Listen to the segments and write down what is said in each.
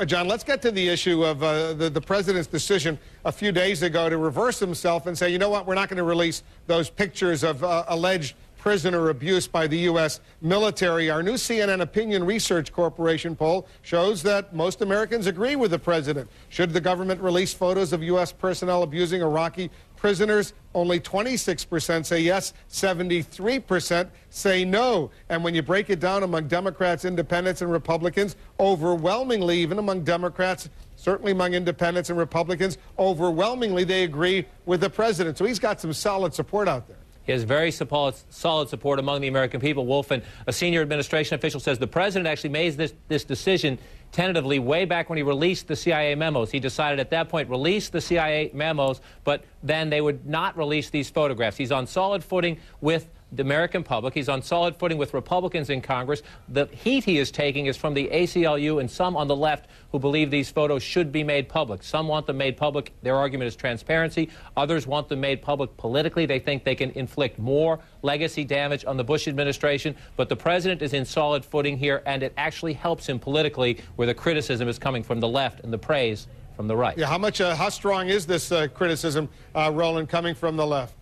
John, let's get to the issue of the president's decision a few days ago to reverse himself and say, you know what, we're not going to release those pictures of alleged prisoner abuse by the U.S. military. Our new CNN Opinion Research Corporation poll shows that most Americans agree with the president. Should the government release photos of U.S. personnel abusing Iraqi prisoners? Only 26% say yes, 73% say no. And when you break it down among Democrats, independents, and Republicans, overwhelmingly, even among Democrats, certainly among independents and Republicans, overwhelmingly they agree with the president. So he's got some solid support out there. He has very solid support among the American people. Wolf, and a senior administration official says the president actually made this decision tentatively way back when he released the CIA memos. He decided at that point release the CIA memos, but then they would not release these photographs. He's on solid footing with the American public. He's on solid footing with Republicans in Congress. The heat he is taking is from the ACLU and some on the left who believe these photos should be made public. Some want them made public. Their argument is transparency. Others want them made public politically. They think they can inflict more legacy damage on the Bush administration. But the president is in solid footing here, and it actually helps him politically, where the criticism is coming from the left and the praise from the right. Yeah, how strong is this criticism, Roland, coming from the left?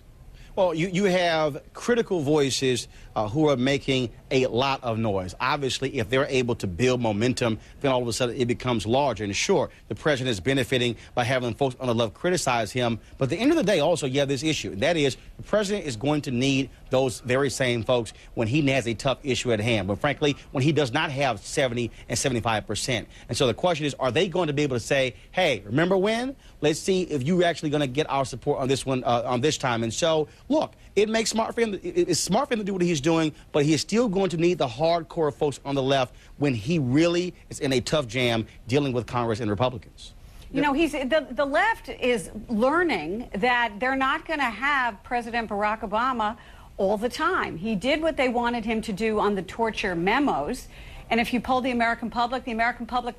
Well, you have critical voices who are making a lot of noise. Obviously, if they're able to build momentum, then all of a sudden it becomes larger. And sure, the president is benefiting by having folks on the left criticize him. But at the end of the day, also, you have this issue. And that is, the president is going to need those very same folks when he has a tough issue at hand. But frankly, when he does not have 70 and 75%. And so the question is, are they going to be able to say, hey, remember when? Let's see if you're actually going to get our support on this one, on this time. And so, look, it makes smart for him. It's smart for him to do what he's doing, but he is still going to need the hardcore folks on the left when he really is in a tough jam dealing with Congress and Republicans. You know, the left is learning that they're not going to have President Barack Obama all the time. He did what they wanted him to do on the torture memos. And if you poll the American public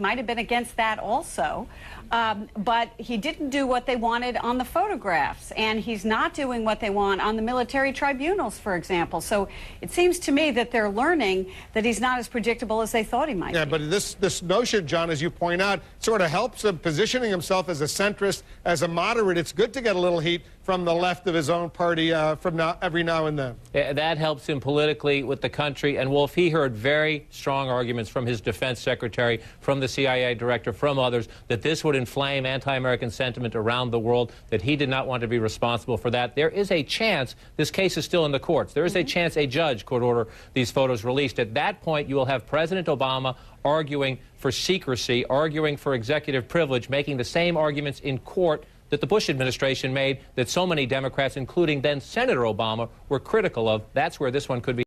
might have been against that also. But he didn't do what they wanted on the photographs. And he's not doing what they want on the military tribunals, for example. So it seems to me that they're learning that he's not as predictable as they thought he might be. Yeah, but this notion, John, as you point out, sort of helps him positioning himself as a centrist, as a moderate. It's good to get a little heat from the left of his own party every now and then. Yeah, that helps him politically with the country. And Wolf, he heard very strong arguments from his defense secretary, from the CIA director, from others, that this would inflame anti-American sentiment around the world, that he did not want to be responsible for that. There is a chance, this case is still in the courts, there is a chance a judge could order these photos released. At that point, you will have President Obama arguing for secrecy, arguing for executive privilege, making the same arguments in court that the Bush administration made, that so many Democrats, including then Senator Obama, were critical of. That's where this one could be